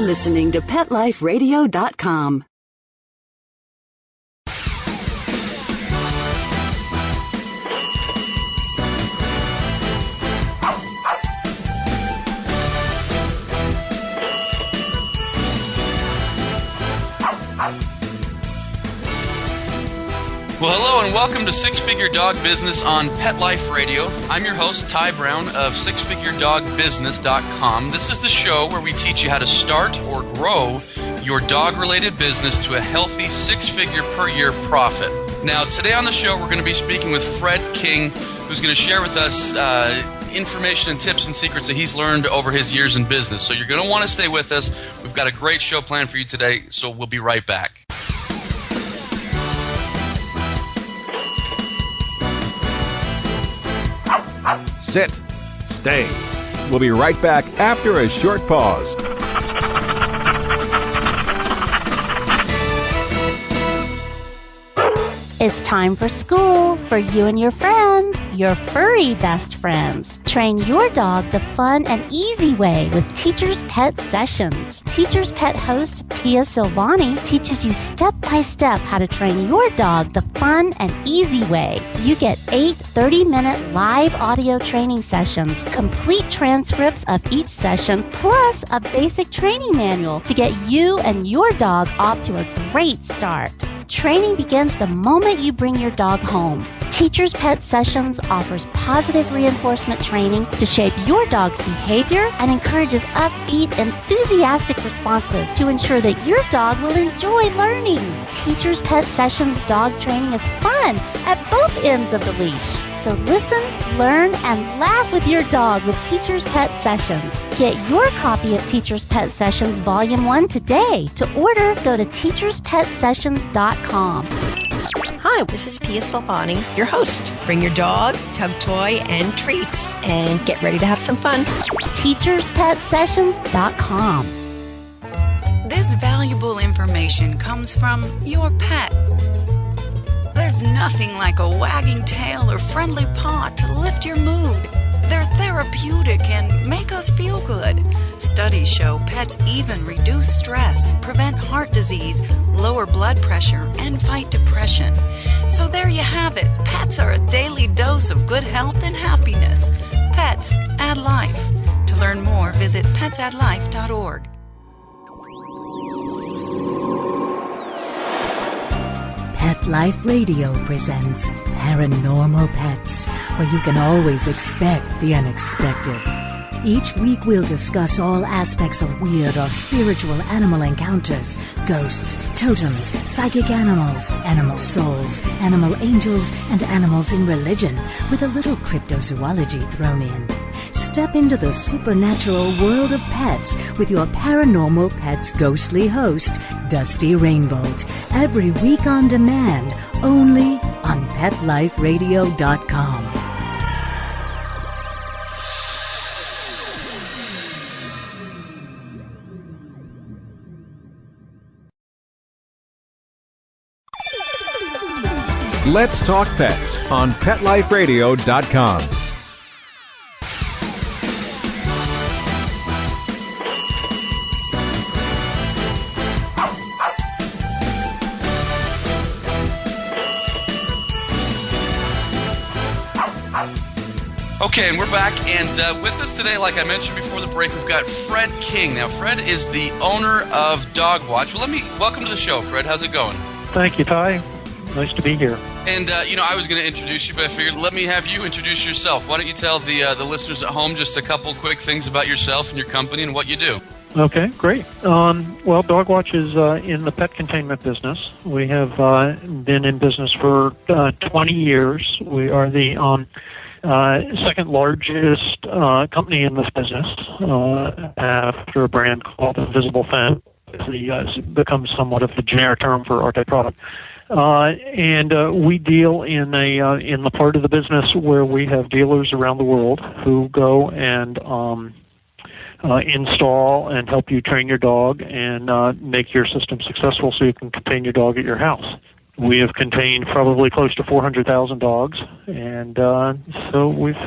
listening to PetLifeRadio.com. Well, hello and welcome to Six Figure Dog Business on Pet Life Radio. I'm your host, Ty Brown of SixFigureDogBusiness.com. This is the show where we teach you how to start or grow your dog-related business to a healthy six-figure per year profit. Now, today on the show, we're going to be speaking with Fred King, who's going to share with us information and tips and secrets that he's learned over his years in business. So you're going to want to stay with us. We've got a great show planned for you today, so we'll be right back. Sit. Stay. We'll be right back after a short pause. It's time for school for you and your friends, your furry best friends. Train your dog the fun and easy way with Teacher's Pet Sessions. Teacher's Pet host Pia Silvani teaches you step-by-step how to train your dog the fun and easy way. You get 8 30-minute live audio training sessions, complete transcripts of each session, plus a basic training manual to get you and your dog off to a great start. Training begins the moment you bring your dog home. Teacher's Pet Sessions offers positive reinforcement training to shape your dog's behavior and encourages upbeat, enthusiastic responses to ensure that your dog will enjoy learning. Teacher's Pet Sessions dog training is fun at both ends of the leash. So listen, learn, and laugh with your dog with Teacher's Pet Sessions. Get your copy of Teacher's Pet Sessions Volume 1 today. To order, go to teacherspetsessions.com. Hi, this is Pia Silvani, your host. Bring your dog, tug toy, and treats, and get ready to have some fun. teacherspetsessions.com. This valuable information comes from your pet. There's nothing like a wagging tail or friendly paw to lift your mood. They're therapeutic and make us feel good. Studies show pets even reduce stress, prevent heart disease, lower blood pressure, and fight depression. So there you have it. Pets are a daily dose of good health and happiness. Pets add life. To learn more, visit petsaddlife.org. Pet Life Radio presents Paranormal Pets, where you can always expect the unexpected. Each week we'll discuss all aspects of weird or spiritual animal encounters, ghosts, totems, psychic animals, animal souls, animal angels, and animals in religion, with a little cryptozoology thrown in. Step into the supernatural world of pets with your Paranormal Pets ghostly host, Dusty Rainbolt, every week on demand, only on PetLifeRadio.com. Let's Talk Pets on PetLifeRadio.com. Okay, and we're back, and with us today, like I mentioned before the break, we've got Fred King. Now, Fred is the owner of Dog Watch. Well, welcome to the show, Fred. How's it going? Thank you, Ty. Nice to be here. And, I was going to introduce you, but I figured let me have you introduce yourself. Why don't you tell the listeners at home just a couple quick things about yourself and your company and what you do? Okay, great. Well, Dog Watch is in the pet containment business. We have been in business for 20 years. We are the second largest company in this business after a brand called Invisible Fan. It's become somewhat of the generic term for our type product. And we deal in the part of the business where we have dealers around the world who go and install and help you train your dog and make your system successful so you can contain your dog at your house. We have contained probably close to 400,000 dogs, and so we've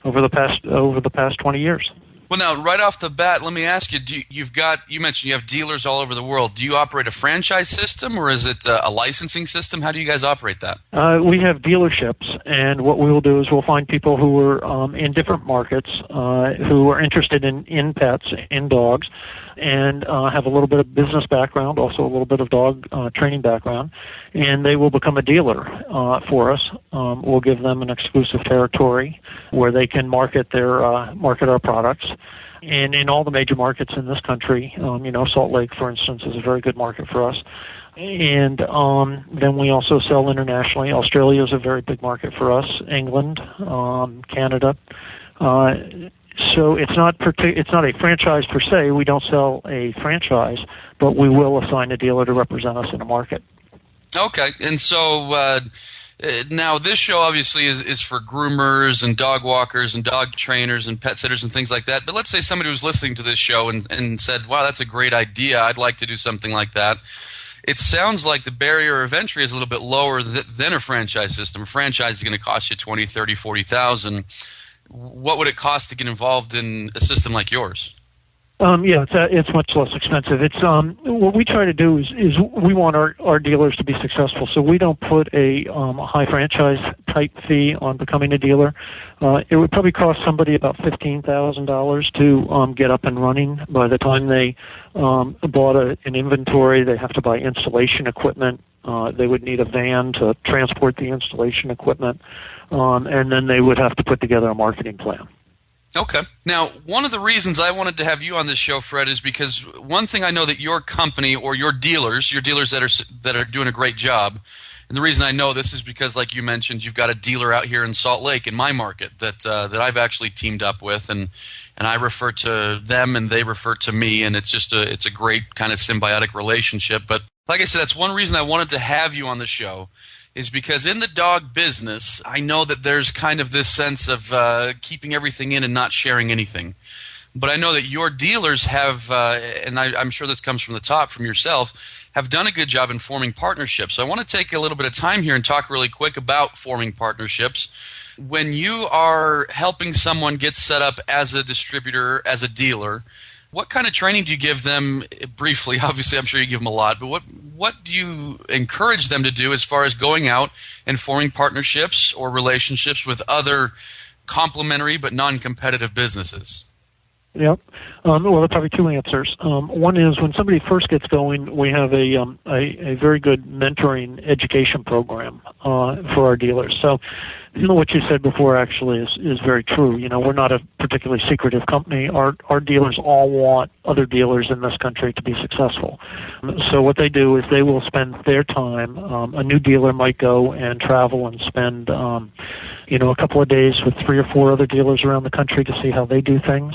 over the past 20 years. Well, now, right off the bat, let me ask you, you mentioned you have dealers all over the world. Do you operate a franchise system, or is it a licensing system? How do you guys operate that? We have dealerships, and what we will do is we'll find people who are in different markets who are interested in pets, in dogs, and have a little bit of business background, also a little bit of dog training background, and they will become a dealer for us. We'll give them an exclusive territory where they can market our products. And in all the major markets in this country, Salt Lake, for instance, is a very good market for us. And then we also sell internationally. Australia is a very big market for us. England, Canada. So it's not a franchise per se. We don't sell a franchise, but we will assign a dealer to represent us in a market. Okay, and so now this show obviously is for groomers and dog walkers and dog trainers and pet sitters and things like that. But let's say somebody was listening to this show and said, wow, that's a great idea. I'd like to do something like that. It sounds like the barrier of entry is a little bit lower than a franchise system. A franchise is going to cost you $20,000, $30,000, $40,000. What would it cost to get involved in a system like yours? It's much less expensive. It's what we try to do is we want our dealers to be successful. So we don't put a high franchise type fee on becoming a dealer. It would probably cost somebody about $15,000 to get up and running. By the time they bought an inventory, they have to buy installation equipment. They would need a van to transport the installation equipment, and then they would have to put together a marketing plan. Okay. Now, one of the reasons I wanted to have you on this show, Fred, is because one thing I know that your company or your dealers that are doing a great job, and the reason I know this is because, like you mentioned, you've got a dealer out here in Salt Lake in my market that I've actually teamed up with, and I refer to them and they refer to me, and it's a great kind of symbiotic relationship. But like I said, that's one reason I wanted to have you on the show. Is because in the dog business, I know that there's kind of this sense of keeping everything in and not sharing anything. But I know that your dealers have, and I'm sure this comes from the top, from yourself, have done a good job in forming partnerships. So I want to take a little bit of time here and talk really quick about forming partnerships. When you are helping someone get set up as a distributor, as a dealer, what kind of training do you give them briefly? Obviously, I'm sure you give them a lot, but what do you encourage them to do as far as going out and forming partnerships or relationships with other complementary but non-competitive businesses? Yep. Well, there are probably two answers. One is when somebody first gets going, we have a very good mentoring education program for our dealers. So, what you said before actually is very true. We're not a particularly secretive company. Our dealers all want other dealers in this country to be successful. So what they do is they will spend their time. A new dealer might go and travel and spend a couple of days with 3 or 4 other dealers around the country to see how they do things.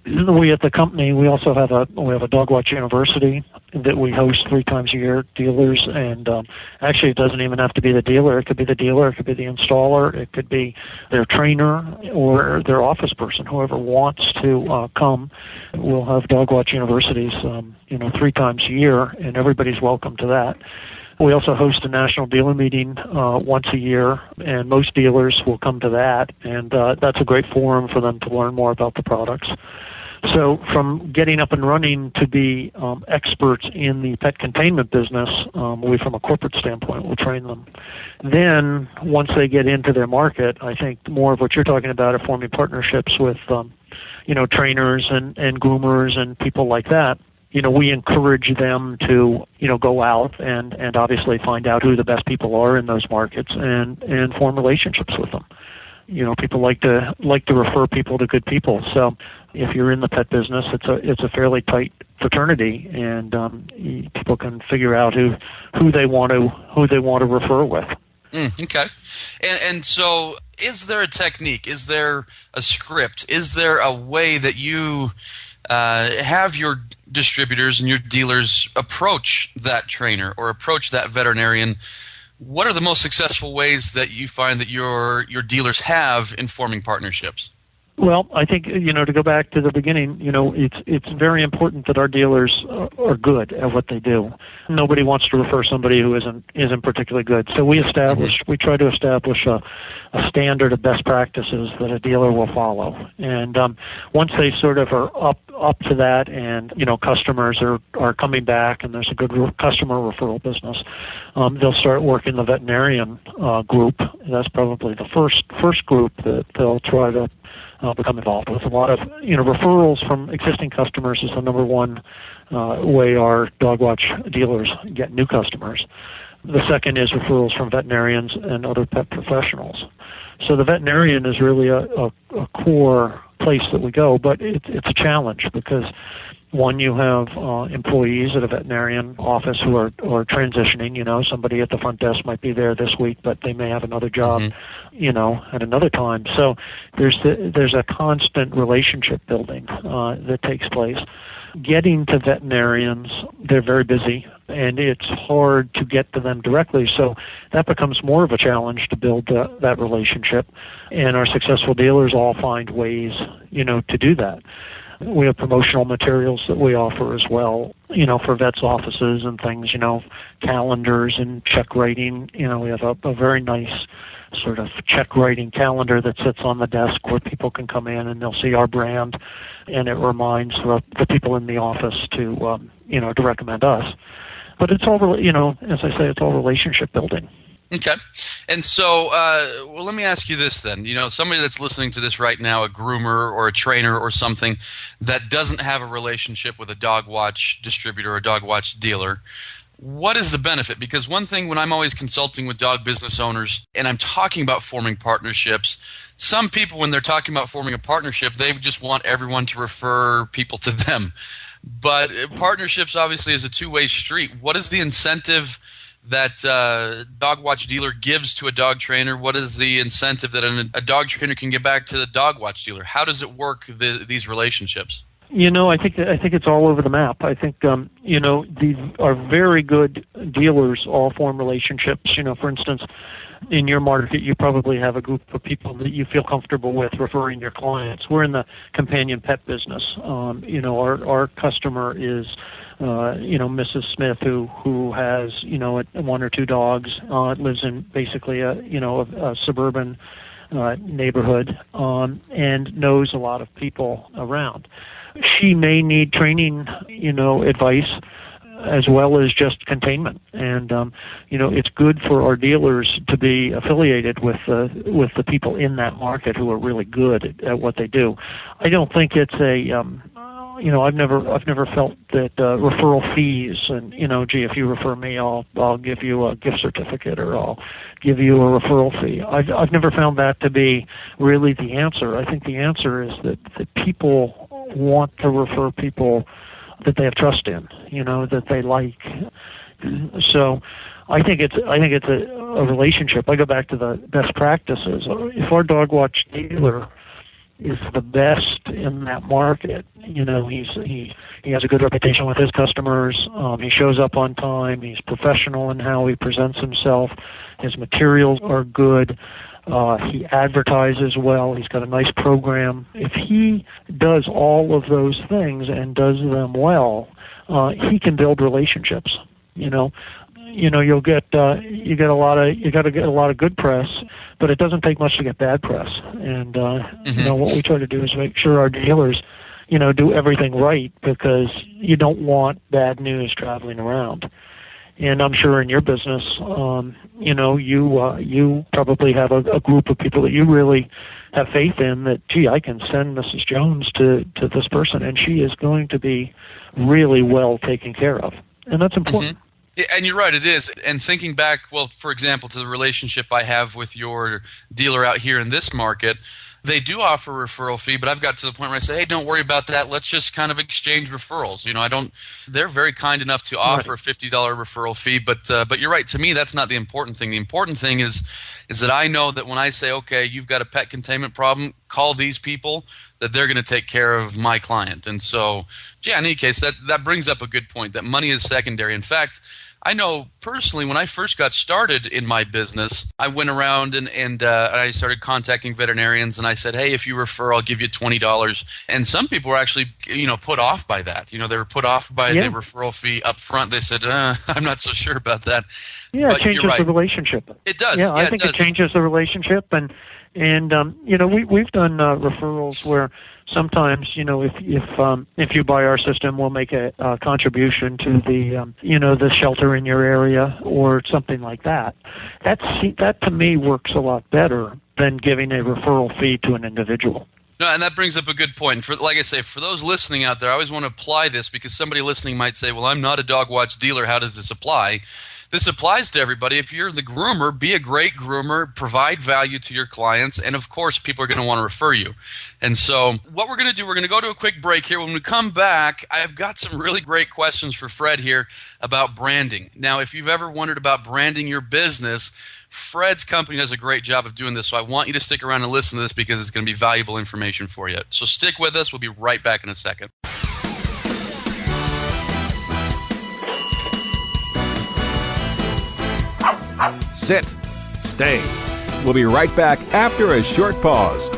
We at the company, we also have a Dog Watch University that we host 3 times a year, dealers, and actually it doesn't even have to be the dealer. It could be the dealer, it could be the installer, it could be their trainer or their office person, whoever wants to come. We'll have Dog Watch Universities, 3 times a year, and everybody's welcome to that. We also host a national dealer meeting once a year, and most dealers will come to that, and that's a great forum for them to learn more about the products. So from getting up and running to be experts in the pet containment business, from a corporate standpoint, we'll train them. Then once they get into their market, I think more of what you're talking about are forming partnerships with trainers and groomers and people like that. We encourage them to, go out and obviously find out who the best people are in those markets and form relationships with them. People like to refer people to good people. So if you're in the pet business, it's a fairly tight fraternity, and people can figure out who they want to refer with. Okay. And so is there a technique? Is there a script? Is there a way that you have your distributors and your dealers approach that trainer or approach that veterinarian? What are the most successful ways that you find that your dealers have in forming partnerships? Well, I think, to go back to the beginning, it's very important that our dealers are good at what they do. Nobody wants to refer somebody who isn't particularly good. So we try to establish a standard of best practices that a dealer will follow. And once they sort of are up to that, and customers are coming back, and there's a good customer referral business, they'll start working the veterinarian group. That's probably the first group that they'll try to become involved with. A lot of referrals from existing customers is the number one way our dog watch dealers get new customers. The second is referrals from veterinarians and other pet professionals. So the veterinarian is really a core place that we go, but it's a challenge because, one, you have employees at a veterinarian office who are transitioning. Somebody at the front desk might be there this week, but they may have another job, at another time. So there's a constant relationship building that takes place. Getting to veterinarians, they're very busy, and it's hard to get to them directly. So that becomes more of a challenge to build that relationship. And our successful dealers all find ways, to do that. We have promotional materials that we offer as well, for vets' offices and things, calendars and check writing. We have a very nice sort of check writing calendar that sits on the desk where people can come in and they'll see our brand, and it reminds the people in the office to recommend us. But it's all, as I say, it's all relationship building. Okay. And so, let me ask you this then. Somebody that's listening to this right now, a groomer or a trainer or something that doesn't have a relationship with a dog watch distributor or a dog watch dealer, what is the benefit? Because one thing when I'm always consulting with dog business owners and I'm talking about forming partnerships, some people when they're talking about forming a partnership, they just want everyone to refer people to them. But partnerships obviously is a two-way street. What is the incentive that dog watch dealer gives to a dog trainer? What is the incentive that a dog trainer can get back to the dog watch dealer? How does it work, these relationships? I think it's all over the map. I think our very good dealers all form relationships. For instance, in your market, you probably have a group of people that you feel comfortable with referring your clients. We're in the companion pet business. Our customer is Mrs. Smith, who has one or two dogs, lives in basically a suburban neighborhood, and knows a lot of people around. She may need training, advice, as well as just containment. And it's good for our dealers to be affiliated with the people in that market who are really good at what they do. I don't think it's I've never felt that referral fees and if you refer me, I'll give you a gift certificate or I'll give you a referral fee. I've never found that to be really the answer. I think the answer is that people want to refer people that they have trust in, that they like. So I think it's a relationship. I go back to the best practices. If our dog watch dealer is the best in that market, he has a good reputation with his customers. He shows up on time. He's professional in how he presents himself. His materials are good. He advertises well. He's got a nice program. If he does all of those things and does them well, he can build relationships. You'll get you got to get a lot of good press, but it doesn't take much to get bad press. And what we try to do is make sure our dealers do everything right, because you don't want bad news traveling around. And I'm sure in your business, you probably have a group of people that you really have faith in that, gee, I can send Mrs. Jones to this person, and she is going to be really well taken care of. And that's important. Mm-hmm. Yeah, and you're right, it is. And thinking back, for example, to the relationship I have with your dealer out here in this market, they do offer a referral fee, but I've got to the point where I say, hey, don't worry about that. Let's just kind of exchange referrals. They're very kind enough to offer a $50 referral fee, but you're right. To me, that's not the important thing. The important thing is that I know that when I say, okay, you've got a pet containment problem, call these people, that they're going to take care of my client. And so, in any case, that brings up a good point, that money is secondary. In fact, I know personally when I first got started in my business, I went around and I started contacting veterinarians, and I said, hey, if you refer, I'll give you $20. And some people were actually, put off by that. They were put off by the referral fee up front. They said, I'm not so sure about that. Yeah, but it changes the relationship. It does. Yeah, I think it changes the relationship. And we've done referrals where sometimes, if you buy our system, we'll make a contribution to the shelter in your area or something like that. That to me works a lot better than giving a referral fee to an individual. No, and that brings up a good point. Like I say, for those listening out there, I always want to apply this because somebody listening might say, well, I'm not a dog watch dealer. How does this apply? This applies to everybody. If you're the groomer, be a great groomer, provide value to your clients, and of course, people are going to want to refer you. And so what we're going to do, we're going to go to a quick break here. When we come back, I've got some really great questions for Fred here about branding. Now, if you've ever wondered about branding your business, Fred's company does a great job of doing this, so I want you to stick around and listen to this because it's going to be valuable information for you. So stick with us. We'll be right back in a second. Sit. Stay. We'll be right back after a short pause.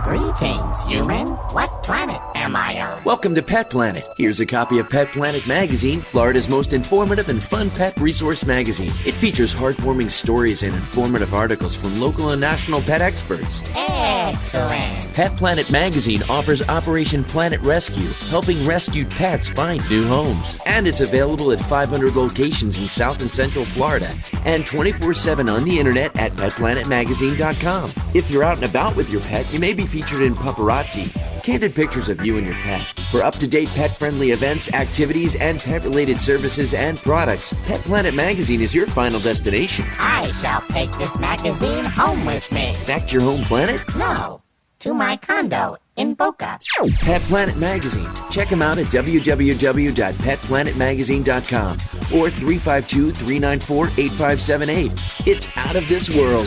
Greetings, human. What planet am I on? Welcome to Pet Planet. Here's a copy of Pet Planet Magazine, Florida's most informative and fun pet resource magazine. It features heartwarming stories and informative articles from local and national pet experts. Excellent. Pet Planet Magazine offers Operation Planet Rescue, helping rescued pets find new homes. And it's available at 500 locations in South and Central Florida and 24/7 on the internet at petplanetmagazine.com. If you're out and about with your pet, you may be featured in Paparazzi, candid pictures of you and your pet. For up-to-date pet-friendly events, activities, and pet-related services and products, Pet Planet Magazine is your final destination. I shall take this magazine home with me. Back to your home planet? No, to my condo in Boca. Pet Planet Magazine. Check them out at www.petplanetmagazine.com or 352-394-8578. It's out of this world.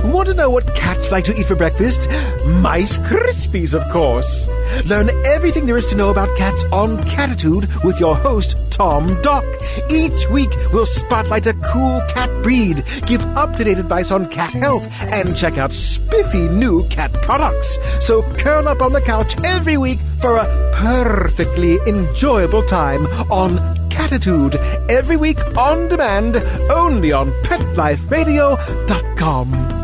Want to know what cats like to eat for breakfast? Mice Krispies, of course. Learn everything there is to know about cats on Catitude with your host, Tom Dock. Each week, we'll spotlight a cool cat breed, give up-to-date advice on cat health, and check out spiffy new cat products. So curl up on the couch every week for a perfectly enjoyable time on Catitude, every week on demand, only on PetLifeRadio.com.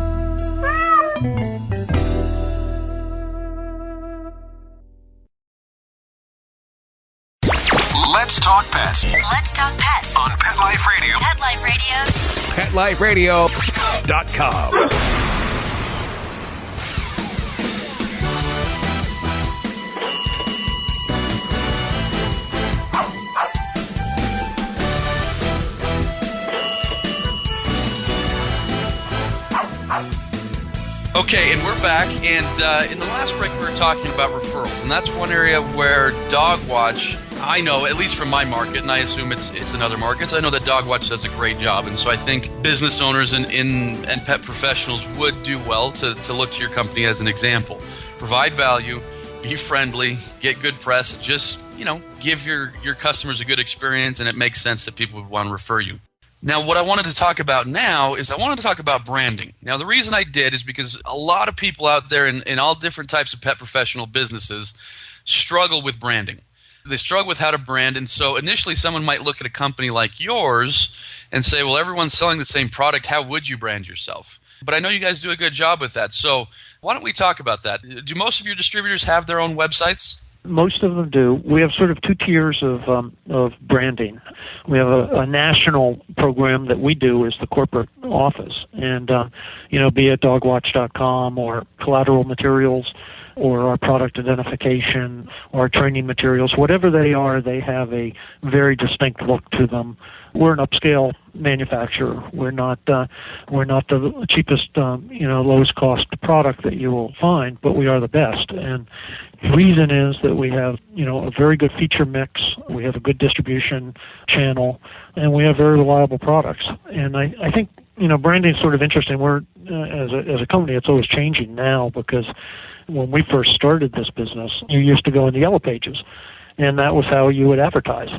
Let's talk pets. Let's talk pets On Pet Life Radio. Pet Life Radio. PetLifeRadio.com. Okay, and we're back, and in the last break we were talking about referrals, and that's one area where Dog Watch, I know, at least from my market, and I assume it's in other markets, I know that Dog Watch does a great job, and so I think business owners and pet professionals would do well to look to your company as an example. Provide value, be friendly, get good press, just, give your customers a good experience, and it makes sense that people would want to refer you. Now, what I wanted to talk about now is I wanted to talk about branding. Now, the reason I did is because a lot of people out there in all different types of pet professional businesses struggle with branding. They struggle with how to brand, and so initially someone might look at a company like yours and say, well, everyone's selling the same product. How would you brand yourself? But I know you guys do a good job with that, so why don't we talk about that? Do most of your distributors have their own websites? Most of them do. We have sort of two tiers of branding. We have a national program that we do as the corporate office, and be it dogwatch.com or Collateral Materials, or our product identification or our training materials, whatever they are, they have a very distinct look to them. We're an upscale manufacturer. We're not the cheapest, lowest cost product that you will find, but we are the best. And the reason is that we have, a very good feature mix. We have a good distribution channel, and we have very reliable products. And I think, branding is sort of interesting. We're as a company, it's always changing now, because when we first started this business, you used to go in the Yellow Pages, and that was how you would advertise.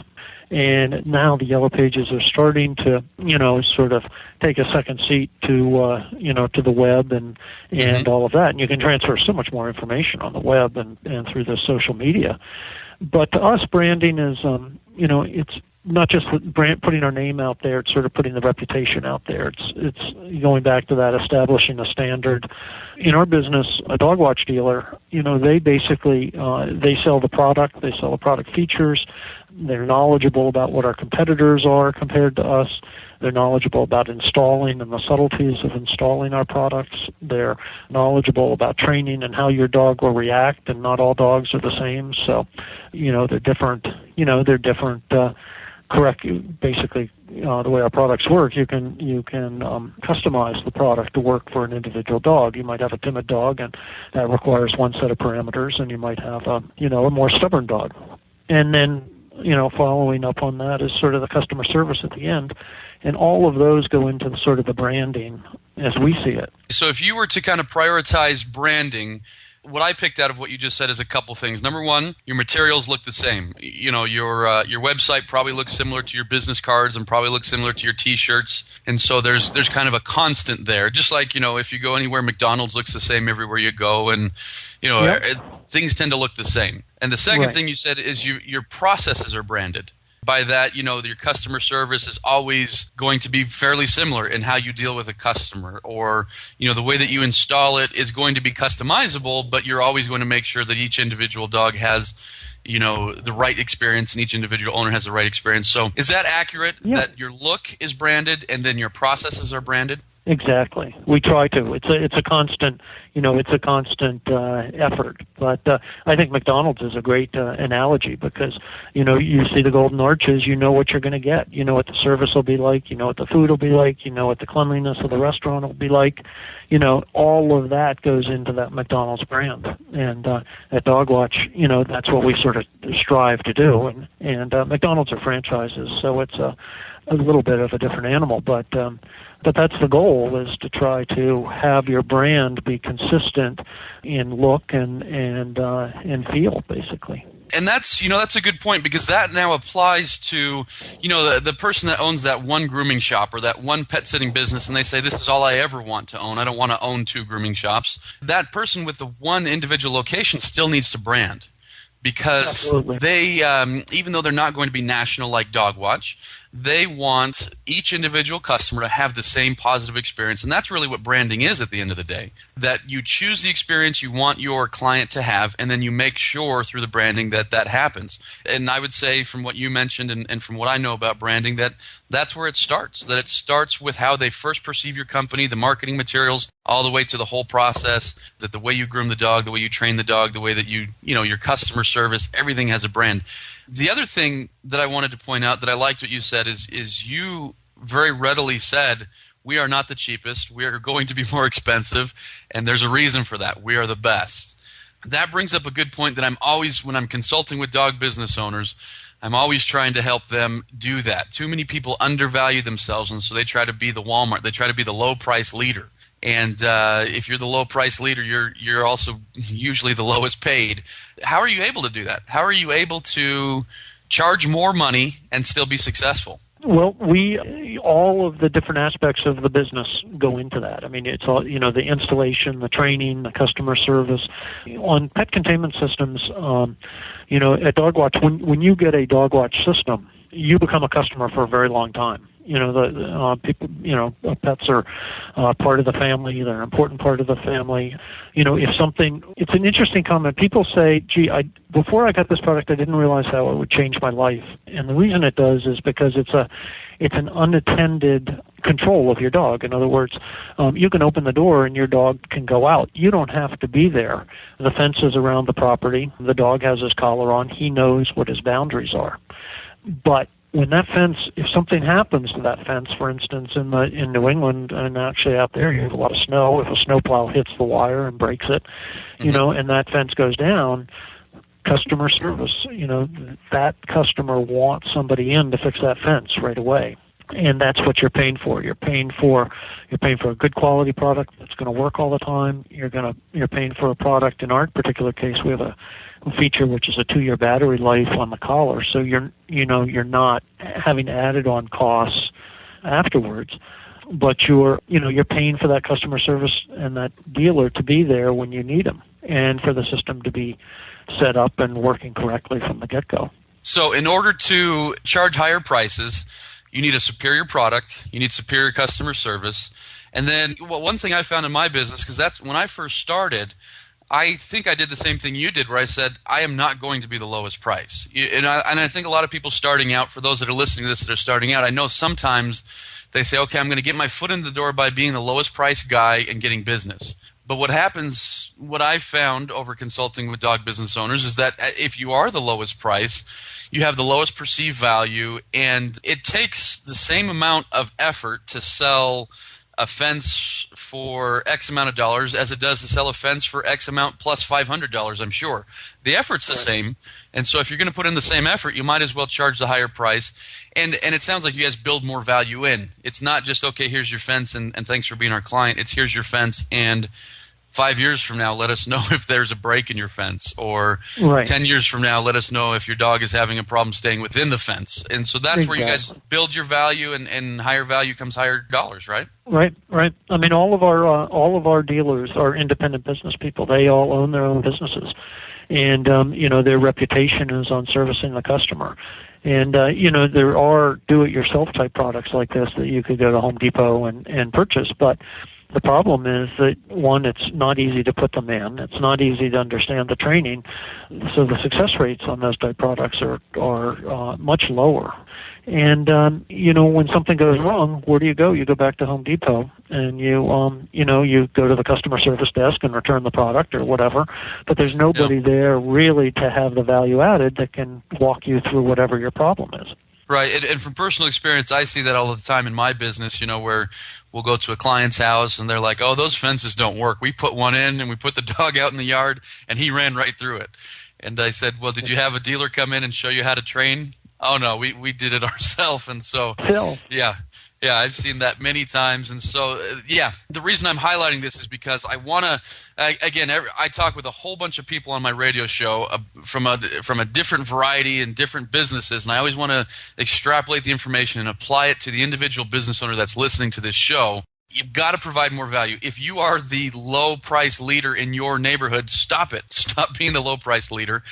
And now the Yellow Pages are starting to, sort of take a second seat to, to the web and all of that. And you can transfer so much more information on the web and through the social media. But to us, branding is, it's not just putting our name out there, it's sort of putting the reputation out there. It's going back to that, establishing a standard. In our business, a dog watch dealer, they basically, they sell the product, they sell the product features, they're knowledgeable about what our competitors are compared to us. They're knowledgeable about installing and the subtleties of installing our products. They're knowledgeable about training and how your dog will react, and not all dogs are the same. So, they're different, correct, basically, the way our products work, you can customize the product to work for an individual dog. You might have a timid dog, and that requires one set of parameters, and you might have a more stubborn dog. And then, following up on that is sort of the customer service at the end. And all of those go into the sort of the branding as we see it. So if you were to kind of prioritize branding, what I picked out of what you just said is a couple things. Number one, your materials look the same. Your website probably looks similar to your business cards and probably looks similar to your T-shirts. And so there's kind of a constant there. Just like, if you go anywhere, McDonald's looks the same everywhere you go. And, things tend to look the same. And the second thing you said is your processes are branded. By that, your customer service is always going to be fairly similar in how you deal with a customer, or, the way that you install it is going to be customizable, but you're always going to make sure that each individual dog has, the right experience and each individual owner has the right experience. So is that accurate, that your look is branded and then your processes are branded? Exactly. We try to. It's a constant, effort. But I think McDonald's is a great analogy, because, you see the golden arches, you know what you're going to get. You know what the service will be like. You know what the food will be like. You know what the cleanliness of the restaurant will be like. All of that goes into that McDonald's brand. And at Dogwatch, that's what we sort of strive to do. And McDonald's are franchises, so it's a little bit of a different animal, but that's the goal, is to try to have your brand be consistent in look and feel, basically. And that's a good point, because that now applies to, the person that owns that one grooming shop or that one pet sitting business, and they say, this is all I ever want to own. I don't want to own 2 grooming shops. That person with the one individual location still needs to brand, because Absolutely. they, even though they're not going to be national like Dogwatch, they want each individual customer to have the same positive experience. And that's really what branding is at the end of the day. That you choose the experience you want your client to have, and then you make sure through the branding that happens. And I would say, from what you mentioned and from what I know about branding, that's where it starts. That it starts with how they first perceive your company, the marketing materials, all the way to the whole process, that the way you groom the dog, the way you train the dog, the way that your customer service, everything has a brand. The other thing that I wanted to point out that I liked what you said is you very readily said, we are not the cheapest, we are going to be more expensive, and there's a reason for that. We are the best. That brings up a good point that I'm always, when I'm consulting with dog business owners, I'm always trying to help them do that. Too many people undervalue themselves, and so they try to be the Walmart. They try to be the low-price leader. And if you're the low-price leader, you're also usually the lowest paid. How are you able to do that? How are you able to charge more money and still be successful? Well, all of the different aspects of the business go into that. I mean, it's all, the installation, the training, the customer service. On pet containment systems, at Dogwatch, when you get a Dogwatch system, you become a customer for a very long time. People, pets are part of the family. They're an important part of the family. It's an interesting comment. People say, gee, before I got this product, I didn't realize how it would change my life. And the reason it does is because it's an unattended control of your dog. In other words, you can open the door and your dog can go out. You don't have to be there. The fence is around the property. The dog has his collar on. He knows what his boundaries are. But when that fence, if something happens to that fence, for instance, in New England, and actually out there you have a lot of snow, if a snowplow hits the wire and breaks it, and that fence goes down, customer service, that customer wants somebody in to fix that fence right away. And that's what you're paying for. You're paying for a good quality product that's going to work all the time. You're paying for a product. In our particular case, we have a feature which is a 2-year battery life on the collar. So you're not having added on costs afterwards, but you're paying for that customer service and that dealer to be there when you need them, and for the system to be set up and working correctly from the get-go. So in order to charge higher prices, you need a superior product, you need superior customer service, and then one thing I found in my business, because that's when I first started, I think I did the same thing you did, where I said, I am not going to be the lowest price. And I think a lot of people starting out, for those that are listening to this that are starting out, I know sometimes they say, okay, I'm going to get my foot in the door by being the lowest price guy and getting business. But what happens, what I've found over consulting with dog business owners, is that if you are the lowest price, you have the lowest perceived value, and it takes the same amount of effort to sell a fence for X amount of dollars as it does to sell a fence for X amount plus $500, I'm sure. The effort's the same, and so if you're going to put in the same effort, you might as well charge the higher price. And it sounds like you guys build more value in. It's not just, okay, here's your fence and thanks for being our client. It's here's your fence, and 5 years from now, let us know if there's a break in your fence. Or 10 years from now, let us know if your dog is having a problem staying within the fence. And so that's where you guys build your value, and higher value comes higher dollars, right? Right. I mean, all of our dealers are independent business people. They all own their own businesses, and their reputation is on servicing the customer. And there are do-it-yourself type products like this that you could go to Home Depot and purchase, but the problem is that, one, it's not easy to put them in. It's not easy to understand the training. So the success rates on those type products are much lower. And, when something goes wrong, where do you go? You go back to Home Depot and you go to the customer service desk and return the product or whatever. But there's nobody there really to have the value added that can walk you through whatever your problem is. Right, and from personal experience, I see that all the time in my business, where we'll go to a client's house and they're like, oh, those fences don't work. We put one in and we put the dog out in the yard and he ran right through it. And I said, well, did you have a dealer come in and show you how to train? Oh, no, we did it ourselves. And so, yeah, I've seen that many times. And so, the reason I'm highlighting this is because I want to, again, I talk with a whole bunch of people on my radio show from a different variety and different businesses, and I always want to extrapolate the information and apply it to the individual business owner that's listening to this show. You've got to provide more value. If you are the low price leader in your neighborhood, stop it. Stop being the low price leader.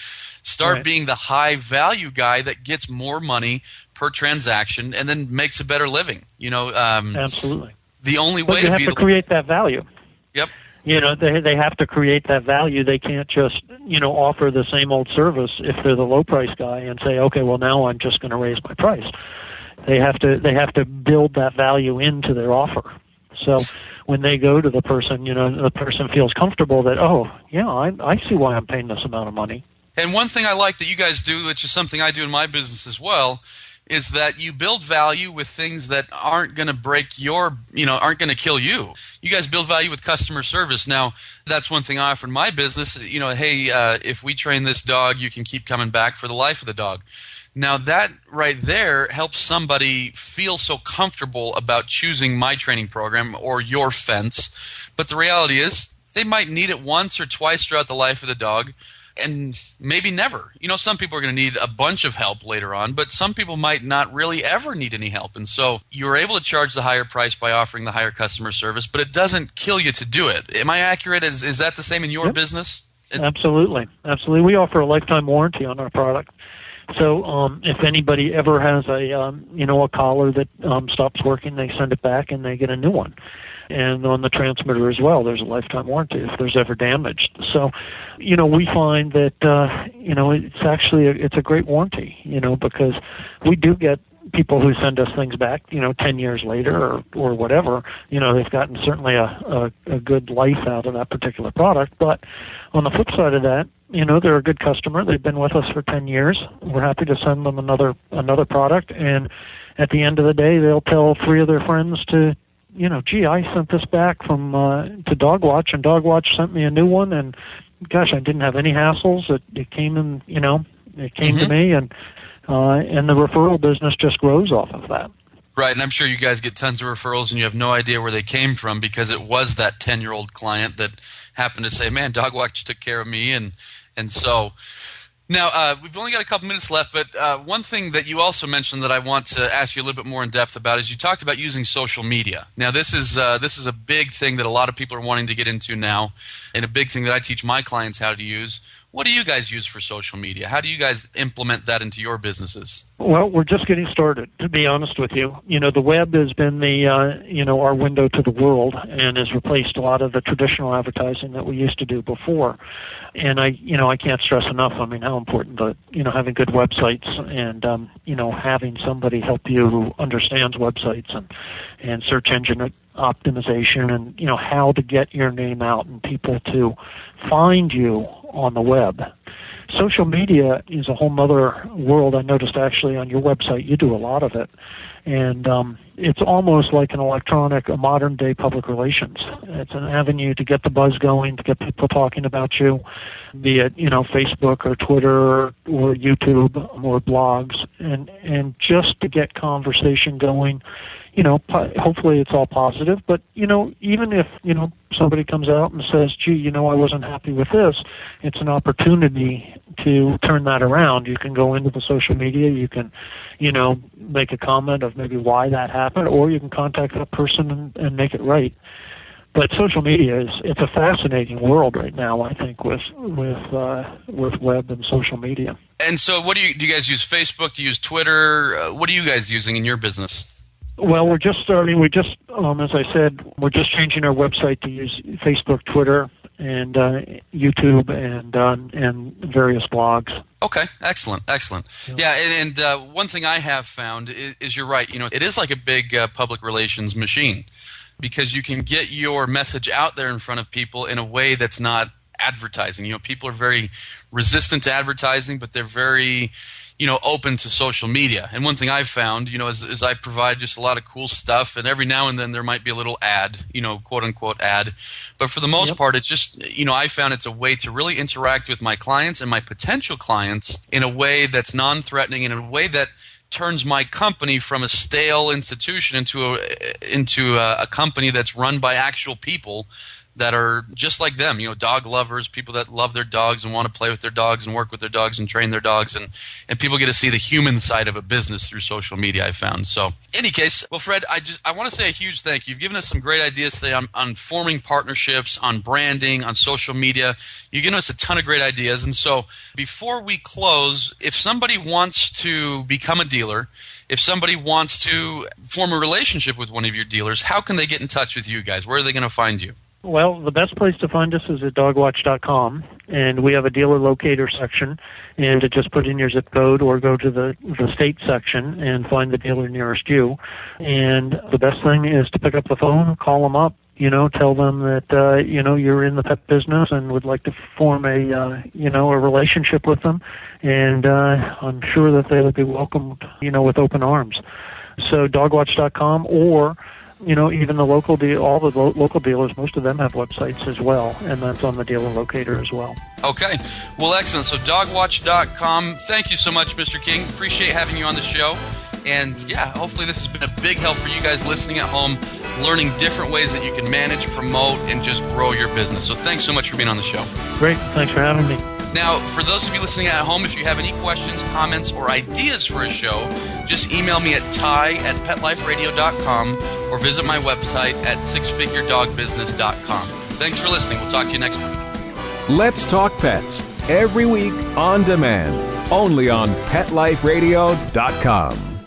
Start being the high value guy that gets more money per transaction and then makes a better living. Absolutely. The only way to be create that value. Yep. They have to create that value. They can't just, offer the same old service if they're the low price guy and say, okay, well now I'm just going to raise my price. They have to build that value into their offer. So when they go to the person, the person feels comfortable that, oh, yeah, I see why I'm paying this amount of money. And one thing I like that you guys do, which is something I do in my business as well, is that you build value with things that aren't going to break aren't going to kill you. You guys build value with customer service. Now, that's one thing I offer in my business. Hey, if we train this dog, you can keep coming back for the life of the dog. Now, that right there helps somebody feel so comfortable about choosing my training program or your fence. But the reality is they might need it once or twice throughout the life of the dog, and maybe never. Some people are going to need a bunch of help later on, but some people might not really ever need any help. And so you're able to charge the higher price by offering the higher customer service, but it doesn't kill you to do it. Am I accurate? Is that the same in your business? Absolutely. We offer a lifetime warranty on our product. So if anybody ever has a collar that stops working, they send it back and they get a new one. And on the transmitter as well, there's a lifetime warranty if there's ever damaged. So, we find that, it's a great warranty, because we do get people who send us things back, 10 years later or whatever. They've gotten certainly a good life out of that particular product. But on the flip side of that, they're a good customer. They've been with us for 10 years. We're happy to send them another product. And at the end of the day, they'll tell 3 of their friends to, gee, I sent this back from to Dogwatch, and Dogwatch sent me a new one, and gosh, I didn't have any hassles. It came in, it came to me, and the referral business just grows off of that. Right, and I'm sure you guys get tons of referrals, and you have no idea where they came from because it was that 10-year-old client that happened to say, "Man, Dogwatch took care of me," and so. Now, we've only got a couple minutes left, but one thing that you also mentioned that I want to ask you a little bit more in depth about is you talked about using social media. Now, this is a big thing that a lot of people are wanting to get into now, and a big thing that I teach my clients how to use. What do you guys use for social media? How do you guys implement that into your businesses? Well, we're just getting started, to be honest with you. The web has been our window to the world and has replaced a lot of the traditional advertising that we used to do before. And I can't stress enough, how important having good websites and, having somebody help you who understands websites and search engine optimization and, how to get your name out and people to find you on the web. Social media is a whole other world. I noticed actually on your website you do a lot of it. And it's almost like a modern-day public relations. It's an avenue to get the buzz going, to get people talking about you, be it, Facebook or Twitter or YouTube or blogs, and just to get conversation going. Hopefully it's all positive, but, even if, somebody comes out and says, gee, I wasn't happy with this, it's an opportunity to turn that around. You can go into the social media, you can, make a comment of maybe why that happened, or you can contact that person and make it right. But social media it's a fascinating world right now, I think, with web and social media. And so do you guys use Facebook? Do you use Twitter? What are you guys using in your business? Well, we're just starting. As I said, we're just changing our website to use Facebook, Twitter, and YouTube, and various blogs. Okay, excellent. Yeah, and one thing I have found is you're right. It is like a big public relations machine because you can get your message out there in front of people in a way that's not advertising. People are very resistant to advertising, but they're very open to social media. And one thing I've found, is I provide just a lot of cool stuff, and every now and then there might be a little ad, quote unquote ad. But for the most part, it's just, I found it's a way to really interact with my clients and my potential clients in a way that's non-threatening, in a way that turns my company from a stale institution into a company that's run by actual people that are just like them, dog lovers, people that love their dogs and want to play with their dogs and work with their dogs and train their dogs, and people get to see the human side of a business through social media, I found. So, in any case, well, Fred, I want to say a huge thank you. You've given us some great ideas today on forming partnerships, on branding, on social media. You've given us a ton of great ideas. And so, before we close, if somebody wants to become a dealer, if somebody wants to form a relationship with one of your dealers, how can they get in touch with you guys? Where are they going to find you? Well, the best place to find us is at dogwatch.com, and we have a dealer locator section, and to just put in your zip code or go to the state section and find the dealer nearest you. And the best thing is to pick up the phone, call them up, tell them that, you're in the pet business and would like to form a relationship with them. And I'm sure that they would be welcomed, with open arms. So dogwatch.com, or even the local all the local dealers, most of them have websites as well, and that's on the dealer locator as well. Okay. Well, excellent. So dogwatch.com. Thank you so much, Mr. King. Appreciate having you on the show. And, yeah, hopefully this has been a big help for you guys listening at home, learning different ways that you can manage, promote, and just grow your business. So thanks so much for being on the show. Great. Thanks for having me. Now, for those of you listening at home, if you have any questions, comments, or ideas for a show, just email me at ty@petliferadio.com or visit my website at sixfiguredogbusiness.com. Thanks for listening. We'll talk to you next week. Let's Talk Pets, every week on demand. only on PetLifeRadio.com.